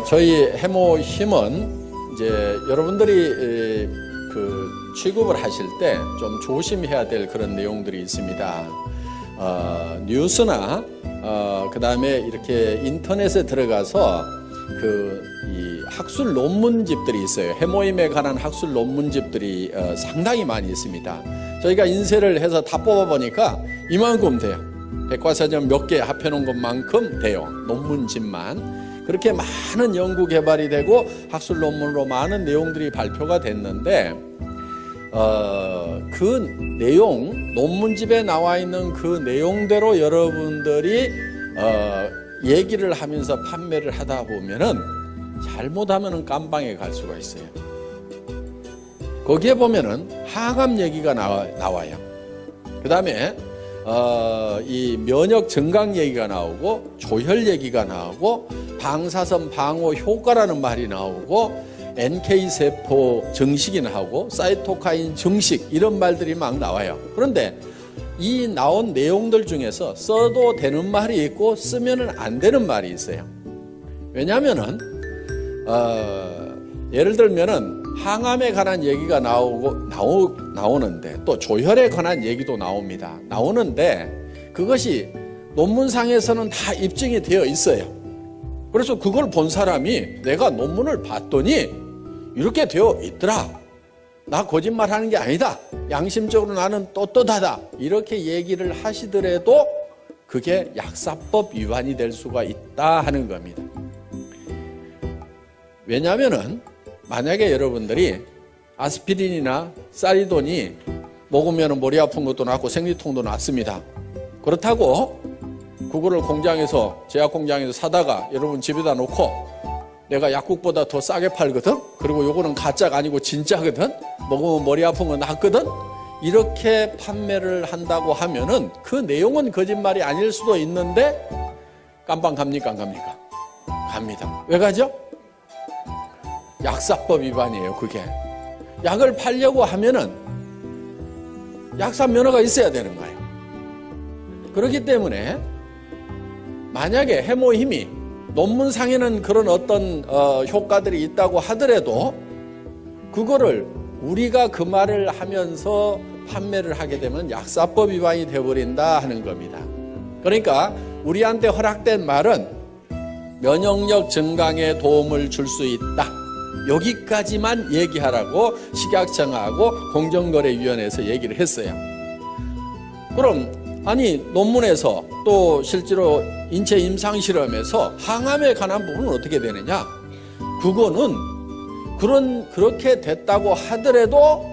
저희 해모 힘은 이제 여러분들이 그 취급을 하실 때 좀 조심해야 될 그런 내용들이 있습니다. 뉴스나 그 다음에 이렇게 인터넷에 들어가서 이 학술 논문집들이 있어요. 해모임에 관한 학술 논문집들이 상당히 많이 있습니다. 저희가 인쇄를 해서 다 뽑아보니까 이만큼 돼요. 백과사전 몇 개 합해놓은 것만큼 돼요. 논문집만. 그렇게 많은 연구 개발이 되고 학술 논문으로 많은 내용들이 발표가 됐는데 그 내용, 논문집에 나와 있는 그 내용대로 여러분들이 얘기를 하면서 판매를 하다 보면은 잘못하면은 깜방에 갈 수가 있어요. 거기에 보면은 항암 얘기가 나와요. 그 다음에 이 면역 증강 얘기가 나오고 조혈 얘기가 나오고 방사선 방어 효과라는 말이 나오고 NK세포 증식이 나오고 사이토카인 증식 이런 말들이 막 나와요. 그런데 이 나온 내용들 중에서 써도 되는 말이 있고 쓰면은 안 되는 말이 있어요. 왜냐하면은 예를 들면은 항암에 관한 얘기가 나오는데 또 조혈에 관한 얘기도 나오는데 그것이 논문상에서는 다 입증이 되어 있어요. 그래서 그걸 본 사람이 내가 논문을 봤더니 이렇게 되어 있더라. 나 거짓말하는 게 아니다. 양심적으로 나는 떳떳하다. 이렇게 얘기를 하시더라도 그게 약사법 위반이 될 수가 있다 하는 겁니다. 왜냐하면은 만약에 여러분들이 아스피린이나 사리돈이 먹으면 머리 아픈 것도 낫고 생리통도 낫습니다. 그렇다고 그거를 공장에서 제약 공장에서 사다가 여러분 집에다 놓고 내가 약국보다 더 싸게 팔거든. 그리고 요거는 가짜가 아니고 진짜거든. 먹으면 머리 아픈 거 낫거든. 이렇게 판매를 한다고 하면은 그 내용은 거짓말이 아닐 수도 있는데 깜빵 갑니까 안 갑니까? 갑니다. 왜 가죠? 약사법 위반이에요. 그게 약을 팔려고 하면은 약사 면허가 있어야 되는 거예요. 그렇기 때문에 만약에 해모힘이 논문상에는 그런 어떤 효과들이 있다고 하더라도 그거를 우리가 그 말을 하면서 판매를 하게 되면 약사법 위반이 되어버린다 하는 겁니다. 그러니까 우리한테 허락된 말은 면역력 증강에 도움을 줄 수 있다. 여기까지만 얘기하라고 식약청하고 공정거래위원회에서 얘기를 했어요. 그럼 아니 논문에서 또 실제로 인체 임상실험에서 항암에 관한 부분은 어떻게 되느냐? 그거는 그렇게 됐다고 하더라도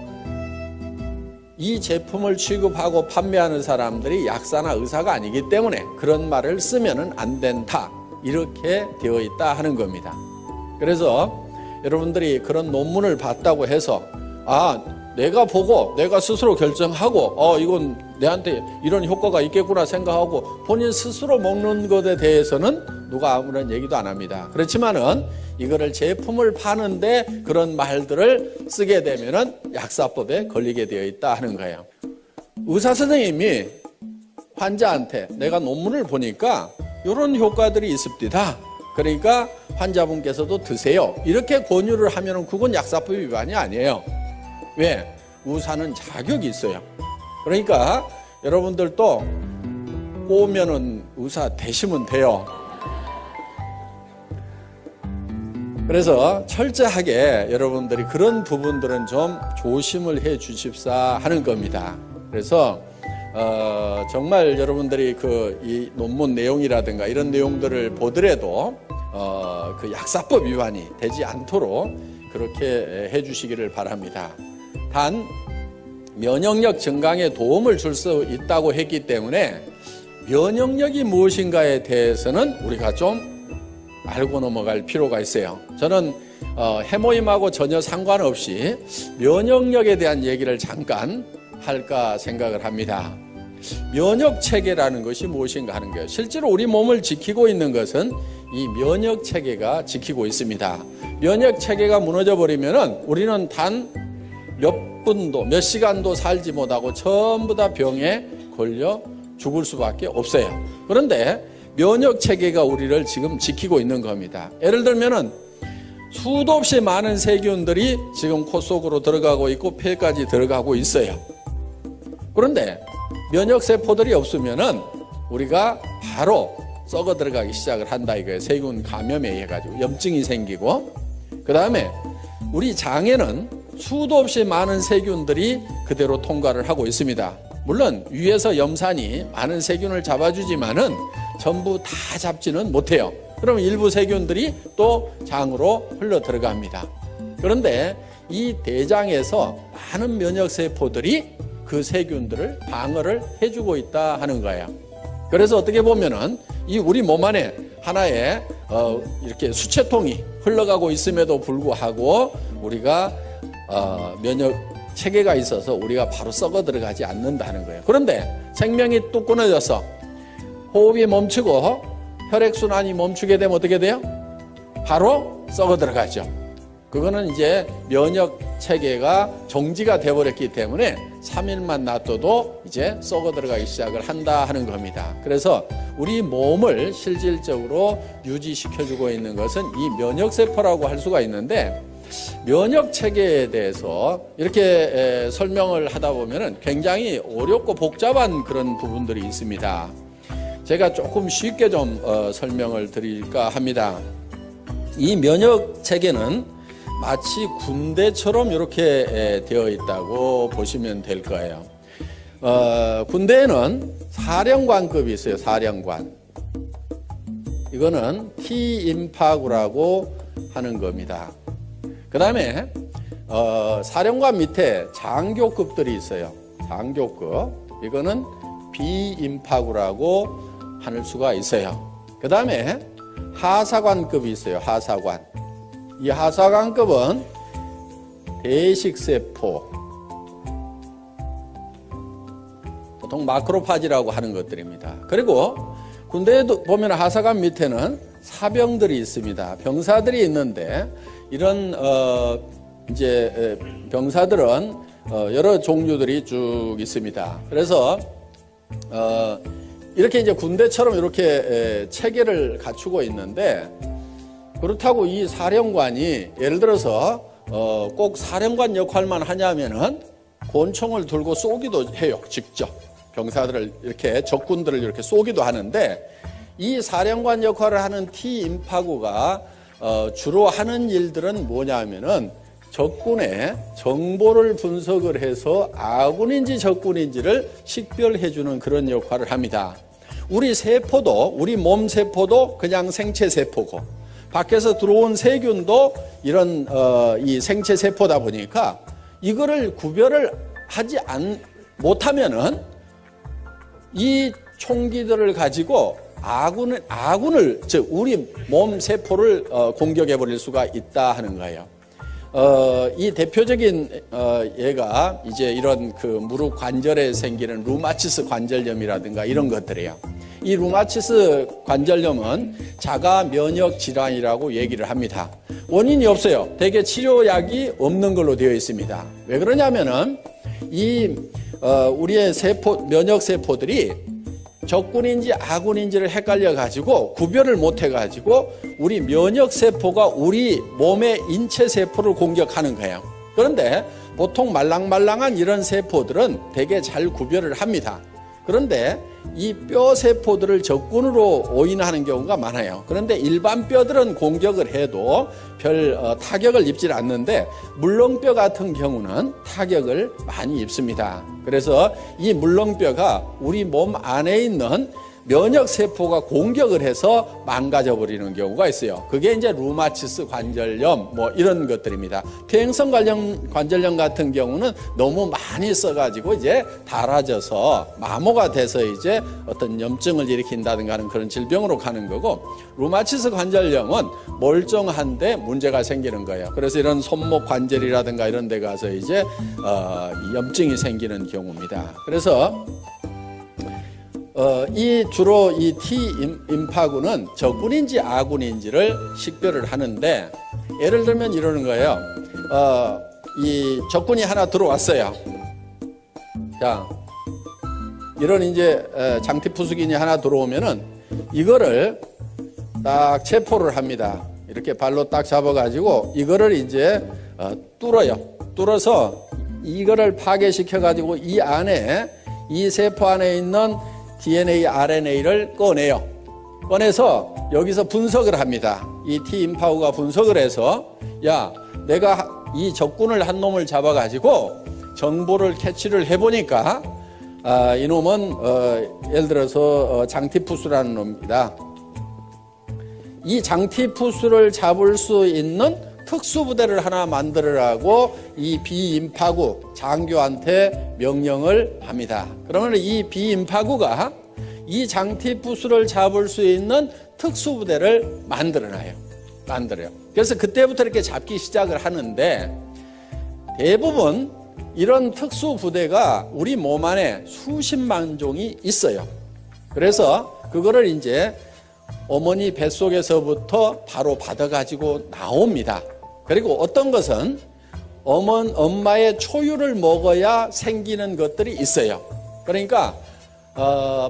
이 제품을 취급하고 판매하는 사람들이 약사나 의사가 아니기 때문에 그런 말을 쓰면은 안 된다. 이렇게 되어 있다 하는 겁니다. 그래서 여러분들이 그런 논문을 봤다고 해서 내가 보고 내가 스스로 결정하고 이건 내한테 이런 효과가 있겠구나 생각하고 본인 스스로 먹는 것에 대해서는 누가 아무런 얘기도 안 합니다. 그렇지만은 이거를 제품을 파는데 그런 말들을 쓰게 되면은 약사법에 걸리게 되어 있다 하는 거예요. 의사 선생님이 환자한테 내가 논문을 보니까 이런 효과들이 있습니다. 그러니까 환자분께서도 드세요. 이렇게 권유를 하면은 그건 약사법 위반이 아니에요. 왜? 의사는 자격이 있어요. 그러니까 여러분들도 꼬우면은 의사 되시면 돼요. 그래서 철저하게 여러분들이 그런 부분들은 좀 조심을 해 주십사 하는 겁니다. 그래서 정말 여러분들이 이 논문 내용이라든가 이런 내용들을 보더라도 그 약사법 위반이 되지 않도록 그렇게 해 주시기를 바랍니다. 단 면역력 증강에 도움을 줄 수 있다고 했기 때문에 면역력이 무엇인가에 대해서는 우리가 좀 알고 넘어갈 필요가 있어요. 저는 해모임하고 전혀 상관없이 면역력에 대한 얘기를 잠깐 할까 생각을 합니다. 면역체계라는 것이 무엇인가 하는 거예요. 실제로 우리 몸을 지키고 있는 것은 이 면역체계가 지키고 있습니다. 면역체계가 무너져 버리면은 우리는 단 몇 분도 몇 시간도 살지 못하고 전부 다 병에 걸려 죽을 수밖에 없어요. 그런데 면역 체계가 우리를 지금 지키고 있는 겁니다. 예를 들면은 수도 없이 많은 세균들이 지금 코 속으로 들어가고 있고 폐까지 들어가고 있어요. 그런데 면역 세포들이 없으면은 우리가 바로 썩어 들어가기 시작을 한다 이거예요. 세균 감염에 의해 가지고 염증이 생기고, 그 다음에 우리 장에는 수도 없이 많은 세균들이 그대로 통과를 하고 있습니다. 물론 위에서 염산이 많은 세균을 잡아주지만은 전부 다 잡지는 못해요. 그러면 일부 세균들이 또 장으로 흘러 들어갑니다. 그런데 이 대장에서 많은 면역 세포들이 그 세균들을 방어를 해주고 있다 하는 거예요. 그래서 어떻게 보면은 이 우리 몸 안에 하나의 이렇게 수채통이 흘러가고 있음에도 불구하고 우리가 면역 체계가 있어서 우리가 바로 썩어 들어가지 않는다는 거예요. 그런데 생명이 뚝 끊어져서 호흡이 멈추고 혈액순환이 멈추게 되면 어떻게 돼요? 바로 썩어 들어가죠. 그거는 이제 면역 체계가 정지가 되어버렸기 때문에 3일만 놔둬도 이제 썩어 들어가기 시작을 한다 하는 겁니다. 그래서 우리 몸을 실질적으로 유지시켜주고 있는 것은 이 면역세포라고 할 수가 있는데, 면역 체계에 대해서 이렇게 설명을 하다 보면은 굉장히 어렵고 복잡한 그런 부분들이 있습니다. 제가 조금 쉽게 좀 설명을 드릴까 합니다. 이 면역 체계는 마치 군대처럼 이렇게 되어 있다고 보시면 될 거예요. 군대에는 사령관급이 있어요. 사령관. 이거는 T임파구라고 하는 겁니다. 그 다음에 사령관 밑에 장교급들이 있어요. 장교급. 이거는 B임파구라고 할 수가 있어요. 그 다음에 하사관급이 있어요. 하사관. 이 하사관급은 대식세포, 보통 마크로파지라고 하는 것들입니다. 그리고 군대에도 보면 하사관 밑에는 사병들이 있습니다. 병사들이 있는데 이런 이제 병사들은 여러 종류들이 쭉 있습니다. 그래서 이렇게 이제 군대처럼 이렇게 체계를 갖추고 있는데, 그렇다고 이 사령관이 예를 들어서 꼭 사령관 역할만 하냐면은 권총을 들고 쏘기도 해요. 직접 병사들을 이렇게 적군들을 이렇게 쏘기도 하는데, 이 사령관 역할을 하는 T임파구가 주로 하는 일들은 뭐냐면은 적군의 정보를 분석을 해서 아군인지 적군인지를 식별해주는 그런 역할을 합니다. 우리 세포도, 우리 몸 세포도 그냥 생체 세포고, 밖에서 들어온 세균도 이런 이 생체 세포다 보니까 이거를 구별을 하지 못하면은 이 총기들을 가지고 아군을 즉 우리 몸 세포를 공격해 버릴 수가 있다 하는 거예요. 이 대표적인 예가 이제 이런 그 무릎 관절에 생기는 루마티스 관절염이라든가 이런 것들이에요. 이 루마티스 관절염은 자가 면역 질환이라고 얘기를 합니다. 원인이 없어요. 대개 치료약이 없는 걸로 되어 있습니다. 왜 그러냐면은 이 우리의 면역 세포들이 적군인지 아군인지를 헷갈려 가지고 구별을 못 해 가지고 우리 면역 세포가 우리 몸의 인체 세포를 공격하는 거예요. 그런데 보통 말랑말랑한 이런 세포들은 되게 잘 구별을 합니다. 그런데 이 뼈 세포들을 적군으로 오인하는 경우가 많아요. 그런데 일반 뼈들은 공격을 해도 별 타격을 입질 않는데 물렁뼈 같은 경우는 타격을 많이 입습니다. 그래서 이 물렁뼈가 우리 몸 안에 있는 면역 세포가 공격을 해서 망가져 버리는 경우가 있어요. 그게 이제 루마티스 관절염 뭐 이런 것들입니다. 퇴행성 관절염 같은 경우는 너무 많이 써가지고 이제 닳아져서 마모가 돼서 이제 어떤 염증을 일으킨다든가 하는 그런 질병으로 가는 거고, 루마티스 관절염은 멀쩡한데 문제가 생기는 거예요. 그래서 이런 손목 관절이라든가 이런 데 가서 이제 염증이 생기는 경우입니다. 그래서 주로 이 T임파구는 적군인지 아군인지를 식별을 하는데, 예를 들면 이러는 거예요. 이 적군이 하나 들어왔어요. 자, 이런 이제 장티푸스균이 하나 들어오면은 이거를 딱 체포를 합니다. 이렇게 발로 딱 잡아가지고 이거를 이제 뚫어요. 뚫어서 이거를 파괴시켜가지고 이 안에, 이 세포 안에 있는 DNA, RNA를 꺼내요. 꺼내서 여기서 분석을 합니다. 이 T임파구가 분석을 해서, 야, 내가 이 적군을 한 놈을 잡아가지고 정보를 캐치를 해보니까 이놈은 예를 들어서 장티푸스라는 놈입니다. 이 장티푸스를 잡을 수 있는 특수부대를 하나 만들으라고 이 비임파구 장교한테 명령을 합니다. 그러면 이 비임파구가 이 장티푸스를 잡을 수 있는 특수부대를 만들어요. 그래서 그때부터 이렇게 잡기 시작을 하는데, 대부분 이런 특수부대가 우리 몸 안에 수십만 종이 있어요. 그래서 그거를 이제 어머니 뱃속에서부터 바로 받아가지고 나옵니다. 그리고 어떤 것은 엄마의 초유를 먹어야 생기는 것들이 있어요. 그러니까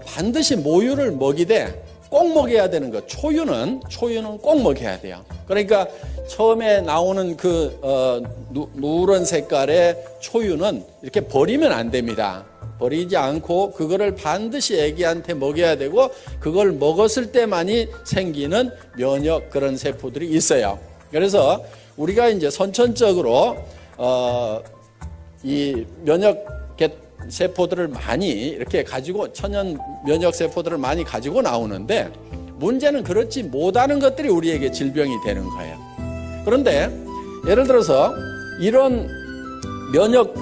반드시 모유를 먹이되 꼭 먹여야 되는 것. 초유는 꼭 먹여야 돼요. 그러니까 처음에 나오는 그 누런 색깔의 초유는 이렇게 버리면 안 됩니다. 버리지 않고 그거를 반드시 애기한테 먹여야 되고, 그걸 먹었을 때만이 생기는 면역 그런 세포들이 있어요. 그래서 우리가 이제 선천적으로 이 면역 세포들을 많이 이렇게 가지고, 천연 면역 세포들을 많이 가지고 나오는데, 문제는 그렇지 못하는 것들이 우리에게 질병이 되는 거예요. 그런데 예를 들어서 이런 면역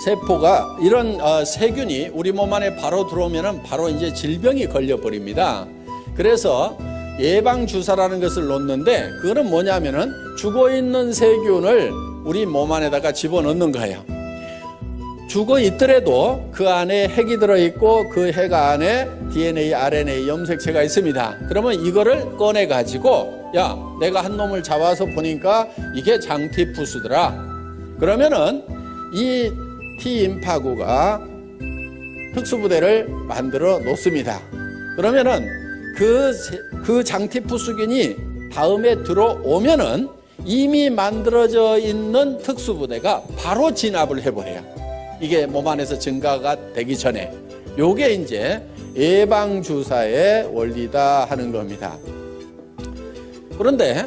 세포가, 이런 세균이 우리 몸 안에 바로 들어오면은 바로 이제 질병이 걸려버립니다. 그래서 예방주사라는 것을 놓는데, 그거는 뭐냐면은 죽어있는 세균을 우리 몸 안에다가 집어넣는 거예요. 죽어 있더라도 그 안에 핵이 들어있고 그 핵 안에 DNA, RNA 염색체가 있습니다. 그러면 이거를 꺼내가지고, 야, 내가 한 놈을 잡아서 보니까 이게 장티푸스더라. 그러면은 이 T임파구가 특수부대를 만들어 놓습니다. 그러면은 그 장티푸스균이 다음에 들어오면은 이미 만들어져 있는 특수부대가 바로 진압을 해버려요. 이게 몸 안에서 증가가 되기 전에. 요게 이제 예방주사의 원리다 하는 겁니다. 그런데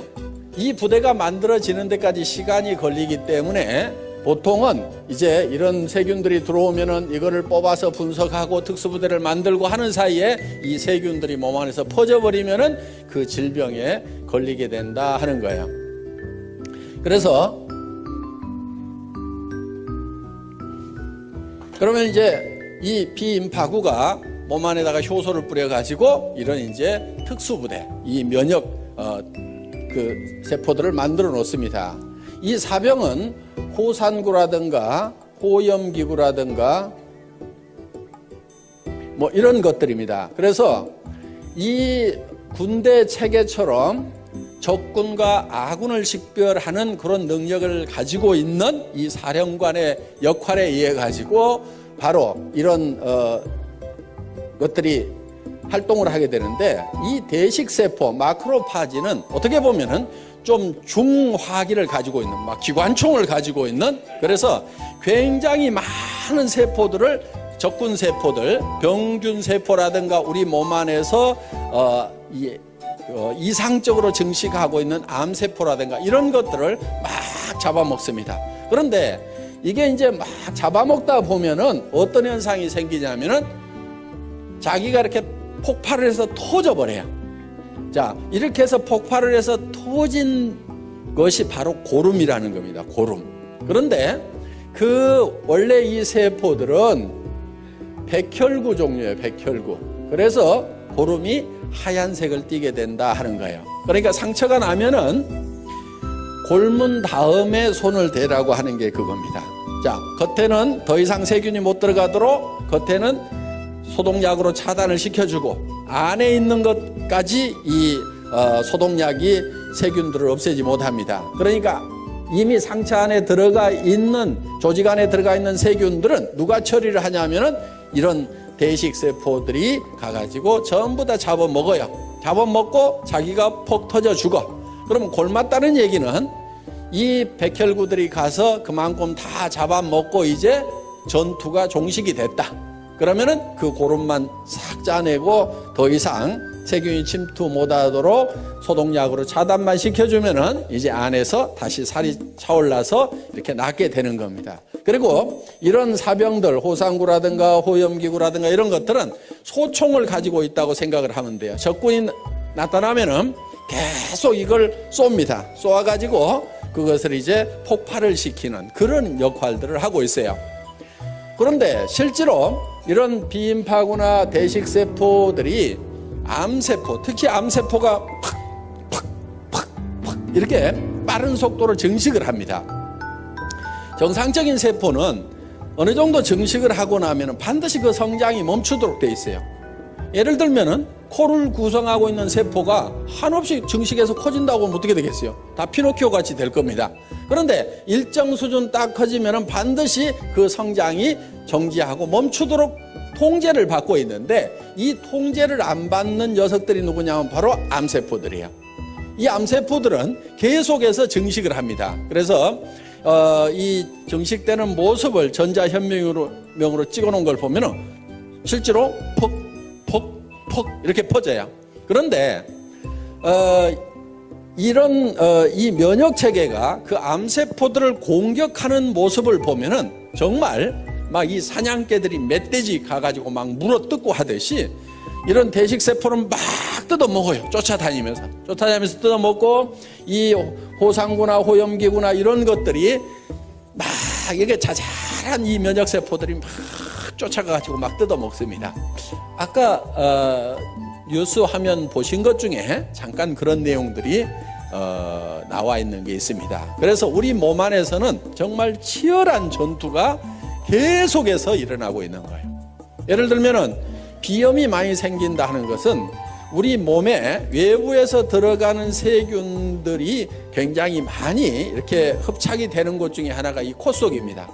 이 부대가 만들어지는 데까지 시간이 걸리기 때문에 보통은 이제 이런 세균들이 들어오면은 이거를 뽑아서 분석하고 특수부대를 만들고 하는 사이에 이 세균들이 몸 안에서 퍼져버리면은 그 질병에 걸리게 된다 하는 거예요. 그래서 그러면 이제 이 비임파구가 몸 안에다가 효소를 뿌려가지고 이런 이제 특수부대, 이 면역 그 세포들을 만들어 놓습니다. 이 사병은 호산구라든가 호염기구라든가 뭐 이런 것들입니다. 그래서 이 군대 체계처럼 적군과 아군을 식별하는 그런 능력을 가지고 있는 이 사령관의 역할에 의해 가지고 바로 이런 것들이 활동을 하게 되는데, 이 대식세포 마크로파지는 어떻게 보면은 좀 중화기를 가지고 있는, 막 기관총을 가지고 있는, 그래서 굉장히 많은 세포들을, 적군 세포들, 병균 세포라든가 우리 몸 안에서 이상적으로 증식하고 있는 암세포라든가 이런 것들을 막 잡아먹습니다. 그런데 이게 이제 막 잡아먹다 보면은 어떤 현상이 생기냐면은 자기가 이렇게 폭발을 해서 터져버려요. 자, 이렇게 해서 폭발을 해서 터진 것이 바로 고름이라는 겁니다. 고름. 그런데 원래 이 세포들은 백혈구 종류예요. 백혈구. 그래서 고름이 하얀색을 띠게 된다 하는 거예요. 그러니까 상처가 나면은 골문 다음에 손을 대라고 하는 게 그겁니다. 자, 겉에는 더 이상 세균이 못 들어가도록 겉에는 소독약으로 차단을 시켜주고, 안에 있는 것까지 이 소독약이 세균들을 없애지 못합니다. 그러니까 이미 상처 안에 들어가 있는, 조직 안에 들어가 있는 세균들은 누가 처리를 하냐면은 이런 대식세포들이 가가지고 전부 다 잡아먹어요. 잡아먹고 자기가 폭 터져 죽어. 그러면 골맞다는 얘기는 이 백혈구들이 가서 그만큼 다 잡아먹고 이제 전투가 종식이 됐다. 그러면은 그 고름만 싹 짜내고 더 이상 세균이 침투 못하도록 소독약으로 차단만 시켜주면은 이제 안에서 다시 살이 차올라서 이렇게 낫게 되는 겁니다. 그리고 이런 사병들, 호상구라든가 호염기구라든가 이런 것들은 소총을 가지고 있다고 생각을 하면 돼요. 적군이 나타나면은 계속 이걸 쏩니다. 쏘아가지고 그것을 이제 폭발을 시키는 그런 역할들을 하고 있어요. 그런데 실제로 이런 비인파구나 대식세포들이 암세포, 특히 암세포가 팍 이렇게 빠른 속도로 증식을 합니다. 정상적인 세포는 어느 정도 증식을 하고 나면 반드시 그 성장이 멈추도록 돼 있어요. 예를 들면은 코를 구성하고 있는 세포가 한없이 증식해서 커진다고 하면 어떻게 되겠어요? 다 피노키오 같이 될 겁니다. 그런데 일정 수준 딱 커지면은 반드시 그 성장이 정지하고 멈추도록 통제를 받고 있는데 이 통제를 안 받는 녀석들이 누구냐면 바로 암세포들이에요. 이 암세포들은 계속해서 증식을 합니다. 그래서 이 증식되는 모습을 전자현미경으로 찍어놓은 걸 보면은 실제로 퍽 이렇게 퍼져요. 그런데 이런 이 면역 체계가 그 암세포들을 공격하는 모습을 보면은 정말 막 이 사냥개들이 멧돼지 가가지고 막 물어뜯고 하듯이 이런 대식세포는 막 뜯어먹어요. 쫓아다니면서 뜯어먹고 이 호상구나 호염기구나 이런 것들이 막 이게 자잘한 이 면역세포들이 막 쫓아가가지고 막 뜯어먹습니다. 아까 뉴스 화면 보신 것 중에 잠깐 그런 내용들이 나와 있는 게 있습니다. 그래서 우리 몸 안에서는 정말 치열한 전투가 계속해서 일어나고 있는 거예요. 예를 들면은 비염이 많이 생긴다 하는 것은 우리 몸에 외부에서 들어가는 세균들이 굉장히 많이 이렇게 흡착이 되는 곳 중에 하나가 이 코 속입니다.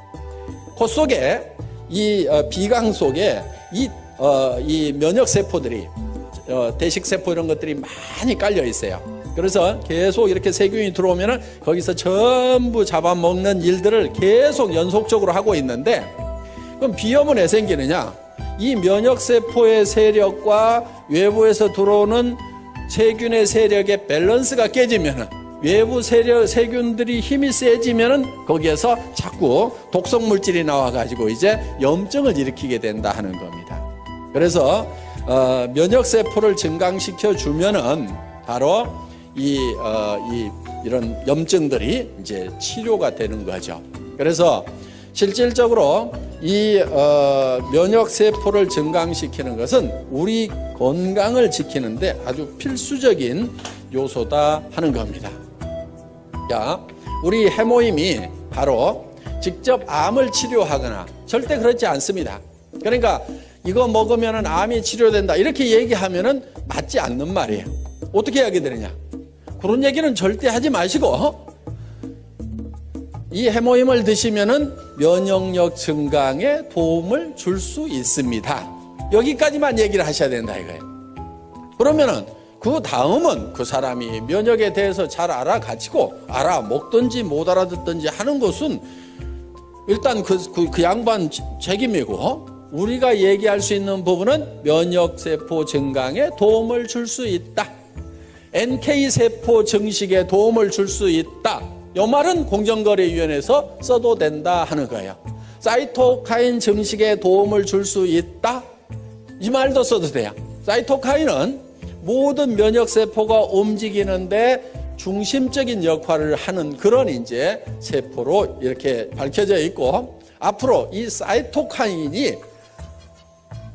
코 속에 이 비강 속에 이 면역세포들이 대식세포 이런 것들이 많이 깔려 있어요. 그래서 계속 이렇게 세균이 들어오면 거기서 전부 잡아먹는 일들을 계속 연속적으로 하고 있는데 그럼 비염은 왜 생기느냐? 이 면역세포의 세력과 외부에서 들어오는 세균의 세력의 밸런스가 깨지면 외부 세균들이 힘이 세지면 거기에서 자꾸 독성물질이 나와가지고 이제 염증을 일으키게 된다 하는 겁니다. 그래서 면역세포를 증강시켜 주면은 바로 이런 염증들이 이제 치료가 되는 거죠. 그래서 실질적으로 이 면역세포를 증강시키는 것은 우리 건강을 지키는데 아주 필수적인 요소다 하는 겁니다. 자, 우리 해모임이 바로 직접 암을 치료하거나 절대 그렇지 않습니다. 그러니까 이거 먹으면 암이 치료된다 이렇게 얘기하면은 맞지 않는 말이에요. 어떻게 하게 되느냐? 그런 얘기는 절대 하지 마시고 이 해모임을 드시면은 면역력 증강에 도움을 줄 수 있습니다. 여기까지만 얘기를 하셔야 된다 이거예요. 그러면은 그 다음은 그 사람이 면역에 대해서 잘 알아가지고 알아먹든지 못 알아듣든지 하는 것은 일단 그 양반 책임이고 우리가 얘기할 수 있는 부분은 면역세포 증강에 도움을 줄 수 있다. NK세포 증식에 도움을 줄 수 있다. 이 말은 공정거래위원회에서 써도 된다 하는 거예요. 사이토카인 증식에 도움을 줄 수 있다. 이 말도 써도 돼요. 사이토카인은 모든 면역세포가 움직이는데 중심적인 역할을 하는 그런 이제 세포로 이렇게 밝혀져 있고 앞으로 이 사이토카인이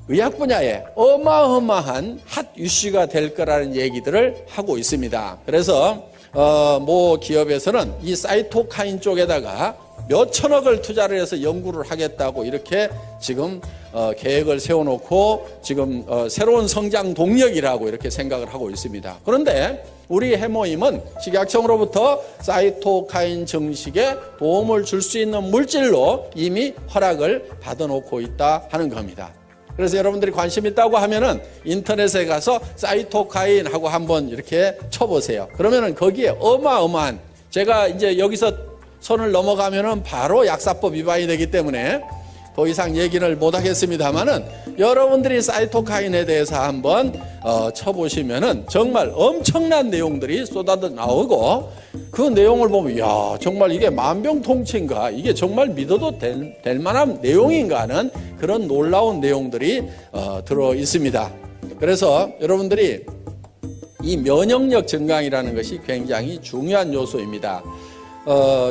의학 분야에 어마어마한 핫 이슈가 될 거라는 얘기들을 하고 있습니다. 그래서 모 기업에서는 이 사이토카인 쪽에다가 몇 천억을 투자를 해서 연구를 하겠다고 이렇게 지금 계획을 세워놓고 지금 새로운 성장 동력이라고 이렇게 생각을 하고 있습니다. 그런데 우리 해모임은 식약청으로부터 사이토카인 증식에 도움을 줄 수 있는 물질로 이미 허락을 받아놓고 있다 하는 겁니다. 그래서 여러분들이 관심 있다고 하면은 인터넷에 가서 사이토카인 하고 한번 이렇게 쳐보세요. 그러면은 거기에 어마어마한, 제가 이제 여기서 선을 넘어가면은 바로 약사법 위반이 되기 때문에 더 이상 얘기를 못 하겠습니다만은 여러분들이 사이토카인에 대해서 한번 쳐보시면은 정말 엄청난 내용들이 쏟아져 나오고, 그 내용을 보면 야, 정말 이게 만병통치인가, 이게 정말 믿어도 될 만한 내용인가 하는 그런 놀라운 내용들이 들어 있습니다. 그래서 여러분들이 이 면역력 증강이라는 것이 굉장히 중요한 요소입니다.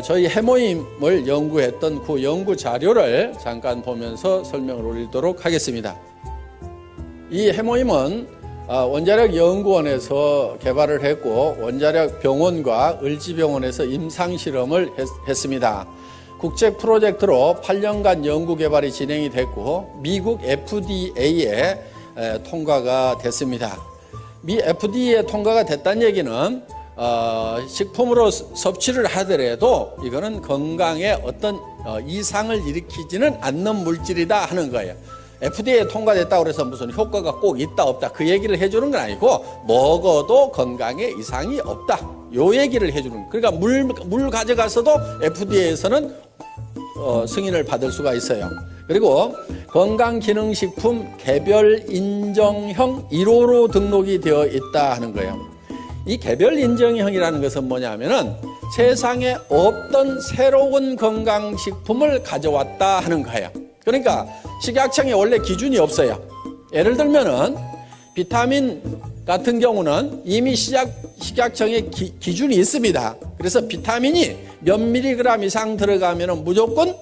저희 해모임을 연구했던 그 연구 자료를 잠깐 보면서 설명을 올리도록 하겠습니다. 이 해모임은 원자력 연구원에서 개발을 했고, 원자력 병원과 을지병원에서 임상실험을 했습니다. 국제 프로젝트로 8년간 연구 개발이 진행이 됐고, 미국 FDA에 통과가 됐습니다. 미 FDA에 통과가 됐다는 얘기는 식품으로 섭취를 하더라도 이거는 건강에 어떤 이상을 일으키지는 않는 물질이다 하는 거예요. FDA에 통과됐다고 해서 무슨 효과가 꼭 있다 없다 그 얘기를 해주는 건 아니고, 먹어도 건강에 이상이 없다 요 얘기를 해주는 거예요. 그러니까 물 가져가서도 FDA에서는 승인을 받을 수가 있어요. 그리고 건강기능식품 개별 인정형 1호로 등록이 되어 있다 하는 거예요. 이 개별 인정형이라는 것은 뭐냐면은 세상에 없던 새로운 건강식품을 가져왔다 하는 거예요. 그러니까 식약청에 원래 기준이 없어요. 예를 들면은 비타민 같은 경우는 이미 식약청에 기준이 있습니다. 그래서 비타민이 몇 밀리그램 이상 들어가면은 무조건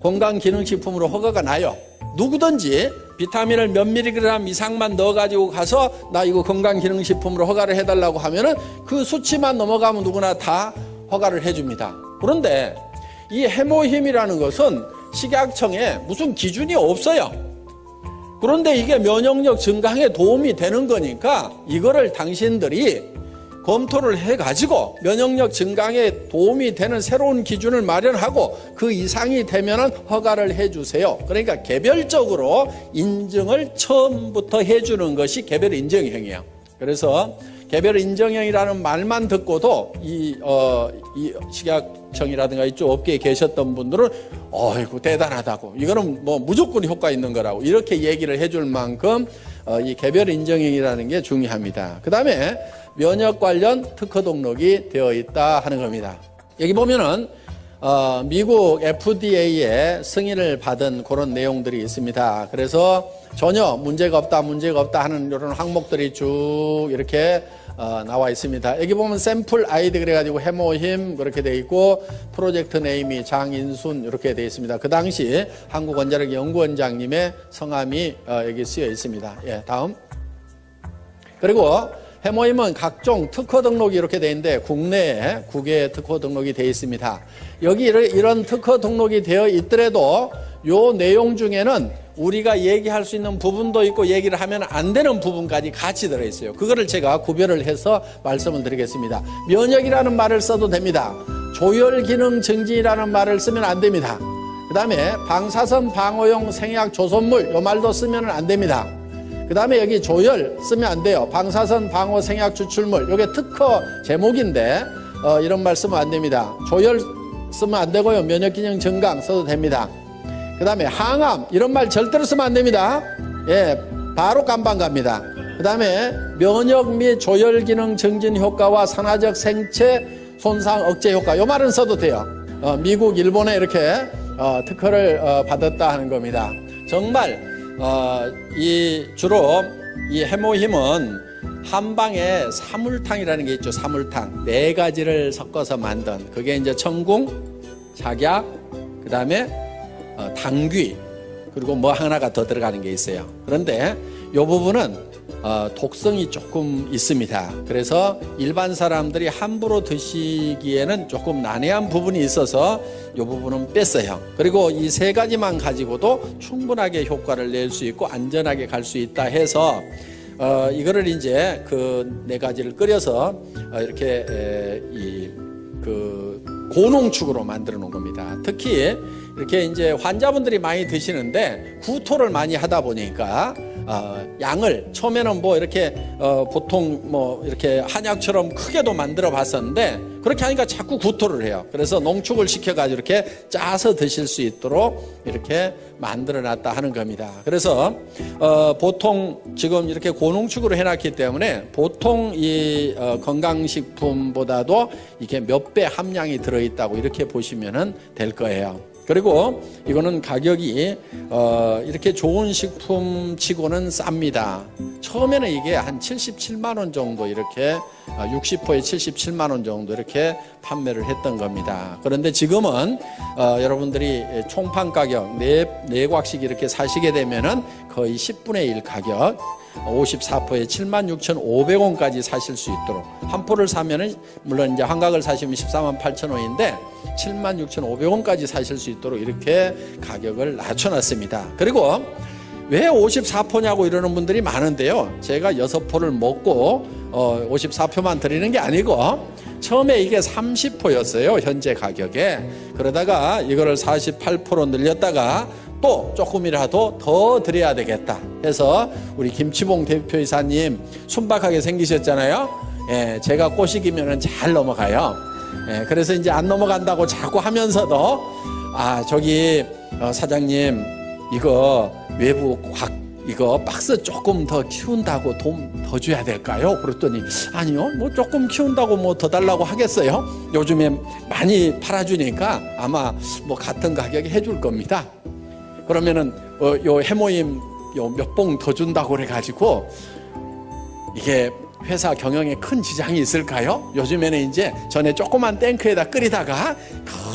건강기능식품으로 허가가 나요. 누구든지 비타민을 몇 밀리그램 이상만 넣어가지고 가서 나 이거 건강기능식품으로 허가를 해달라고 하면은 그 수치만 넘어가면 누구나 다 허가를 해줍니다. 그런데 이 해모힘이라는 것은 식약청에 무슨 기준이 없어요. 그런데 이게 면역력 증강에 도움이 되는 거니까 이거를 당신들이 검토를 해가지고 면역력 증강에 도움이 되는 새로운 기준을 마련하고 그 이상이 되면은 허가를 해주세요. 그러니까 개별적으로 인증을 처음부터 해주는 것이 개별 인정형이에요. 그래서 개별 인정형이라는 말만 듣고도 이 식약청이라든가 이쪽 업계에 계셨던 분들은 어이구 대단하다고, 이거는 뭐 무조건 효과 있는 거라고 이렇게 얘기를 해줄 만큼 이 개별 인정형이라는 게 중요합니다. 그 다음에 면역 관련 특허 등록이 되어 있다 하는 겁니다. 여기 보면은 미국 FDA에 승인을 받은 그런 내용들이 있습니다. 그래서 전혀 문제가 없다 하는 이런 항목들이 쭉 이렇게 나와 있습니다. 여기 보면 샘플 아이디 그래가지고 해모힘 그렇게 돼 있고, 프로젝트 네임이 장인순 이렇게 돼 있습니다. 그 당시 한국원자력 연구원장님의 성함이 여기 쓰여 있습니다. 예, 다음. 그리고 해모힘은 각종 특허 등록이 이렇게 돼 있는데 국내에 9개의 특허 등록이 되어 있습니다. 여기 이런 특허 등록이 되어 있더라도 요 내용 중에는 우리가 얘기할 수 있는 부분도 있고 얘기를 하면 안 되는 부분까지 같이 들어있어요. 그거를 제가 구별을 해서 말씀을 드리겠습니다. 면역이라는 말을 써도 됩니다. 조혈기능 증진이라는 말을 쓰면 안 됩니다. 그 다음에 방사선 방어용 생약 조선물 요 말도 쓰면 안 됩니다. 그 다음에 여기 조혈 쓰면 안 돼요. 방사선 방어 생약 추출물, 이게 특허 제목인데 이런 말 쓰면 안 됩니다. 조혈 쓰면 안 되고요. 면역기능 증강 써도 됩니다. 그 다음에 항암 이런 말 절대로 쓰면 안 됩니다. 예, 바로 깜빵 갑니다. 그 다음에 면역 및 조혈기능 증진 효과와 산화적 생체 손상 억제 효과, 이 말은 써도 돼요. 미국, 일본에 이렇게 특허를 받았다 하는 겁니다. 정말 주로 이 해모힘은 한방에 사물탕이라는 게 있죠. 사물탕 4가지를 섞어서 만든, 그게 이제 청궁, 작약, 그 다음에 당귀, 그리고 뭐 하나가 더 들어가는 게 있어요. 그런데 이 부분은 독성이 조금 있습니다. 그래서 일반 사람들이 함부로 드시기에는 조금 난해한 부분이 있어서 이 부분은 뺐어요. 그리고 이 3가지만 가지고도 충분하게 효과를 낼 수 있고 안전하게 갈 수 있다 해서 이거를 이제 그 4가지를 끓여서 이렇게 그 고농축으로 만들어 놓은 겁니다. 특히 이렇게 이제 환자분들이 많이 드시는데 구토를 많이 하다 보니까 양을 처음에는 뭐 이렇게 보통 뭐 이렇게 한약처럼 크게도 만들어 봤었는데 그렇게 하니까 자꾸 구토를 해요. 그래서 농축을 시켜가지고 이렇게 짜서 드실 수 있도록 이렇게 만들어 놨다 하는 겁니다. 그래서 보통 지금 이렇게 고농축으로 해놨기 때문에 보통 이 건강식품보다도 이게 몇 배 함량이 들어있다고 이렇게 보시면 될 거예요. 그리고 이거는 가격이 이렇게 좋은 식품 치고는 쌉니다. 처음에는 이게 한 77만 원 정도 이렇게 60호에 77만 원 정도 이렇게 판매를 했던 겁니다. 그런데 지금은 여러분들이 총판 가격 4곽씩 이렇게 사시게 되면은 거의 10분의 1 가격 54포에 76,500원까지 사실 수 있도록 한 포를 사면은 물론 이제 한각을 사시면 148,000원인데 76,500원까지 사실 수 있도록 이렇게 가격을 낮춰놨습니다. 그리고 왜 54포냐고 이러는 분들이 많은데요. 제가 6포를 먹고 54포만 드리는 게 아니고 처음에 이게 30포였어요. 현재 가격에. 그러다가 이거를 48포로 늘렸다가 또 조금이라도 더 드려야 되겠다 해서 우리 김치봉 대표이사님 순박하게 생기셨잖아요. 예, 제가 꼬시기면은 잘 넘어가요. 예, 그래서 이제 안 넘어간다고 자꾸 하면서도 저기 사장님 이거 외부 이거 박스 조금 더 키운다고 돈 더 줘야 될까요? 그랬더니 아니요, 뭐 조금 키운다고 뭐 더 달라고 하겠어요? 요즘에 많이 팔아주니까 아마 뭐 같은 가격에 해줄 겁니다. 그러면은 요 해모임 요 몇 봉 더 준다고 그래가지고 이게 회사 경영에 큰 지장이 있을까요? 요즘에는 이제 전에 조그만 탱크에다 끓이다가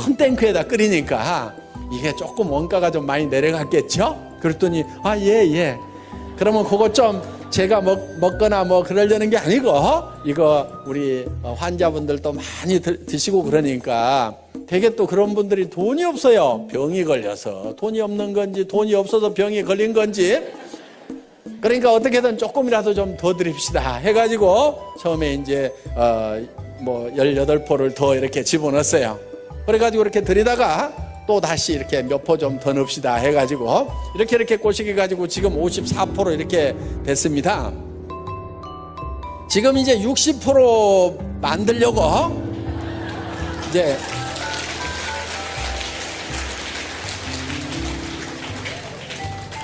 큰 탱크에다 끓이니까 이게 조금 원가가 좀 많이 내려갔겠죠? 그랬더니 예. 그러면 그거 좀 제가 먹거나 뭐 그러려는 게 아니고 이거 우리 환자분들도 많이 드시고 그러니까 되게 또 그런 분들이 돈이 없어요. 병이 걸려서 돈이 없는 건지 돈이 없어서 병이 걸린 건지 그러니까 어떻게든 조금이라도 좀 더 드립시다 해가지고 처음에 이제 뭐 18포를 더 이렇게 집어넣었어요. 그래가지고 이렇게 드리다가 또 다시 이렇게 몇 포 좀 더 넣읍시다 해가지고 이렇게 꼬시기 가지고 지금 54포로 이렇게 됐습니다. 지금 이제 60포로 만들려고 이제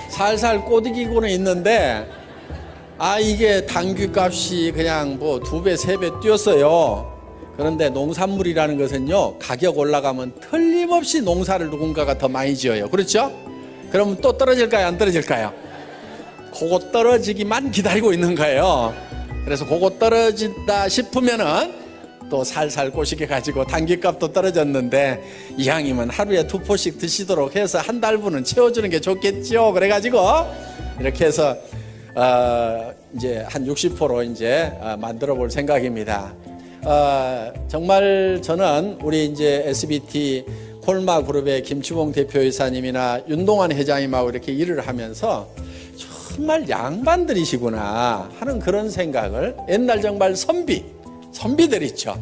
살살 꼬드기고는 있는데 이게 당귀값이 그냥 뭐 2배, 3배 뛰었어요. 그런데 농산물이라는 것은요, 가격 올라가면 틀림없이 농사를 누군가가 더 많이 지어요. 그렇죠? 그러면 또 떨어질까요? 안 떨어질까요? 그거 떨어지기만 기다리고 있는 거예요. 그래서 그거 떨어진다 싶으면은 또 살살 꼬시게 가지고 당귀값도 떨어졌는데 이왕이면 하루에 2포씩 드시도록 해서 한 달분은 채워주는 게 좋겠죠. 그래가지고 이렇게 해서 이제 한 60포로 이제 만들어 볼 생각입니다. 정말 저는 우리 이제 SBT 콜마 그룹의 김치봉 대표이사님이나 윤동환 회장님하고 이렇게 일을 하면서 정말 양반들이시구나 하는 그런 생각을 옛날 정말 선비들 있죠.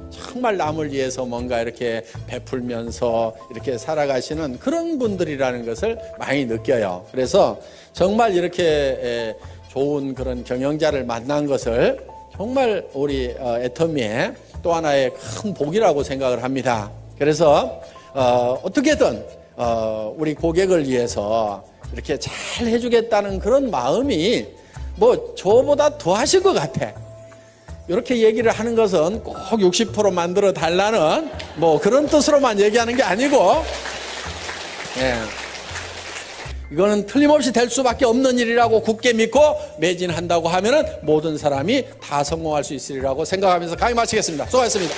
정말 남을 위해서 뭔가 이렇게 베풀면서 이렇게 살아가시는 그런 분들이라는 것을 많이 느껴요. 그래서 정말 이렇게 좋은 그런 경영자를 만난 것을 정말 우리 애터미의 또 하나의 큰 복이라고 생각을 합니다. 그래서 어떻게든 우리 고객을 위해서 이렇게 잘 해주겠다는 그런 마음이 뭐 저보다 더 하실 것 같아. 이렇게 얘기를 하는 것은 꼭 60% 만들어 달라는 뭐 그런 뜻으로만 얘기하는 게 아니고 이거는 틀림없이 될 수밖에 없는 일이라고 굳게 믿고 매진한다고 하면은 모든 사람이 다 성공할 수 있으리라고 생각하면서 강의 마치겠습니다. 수고하셨습니다.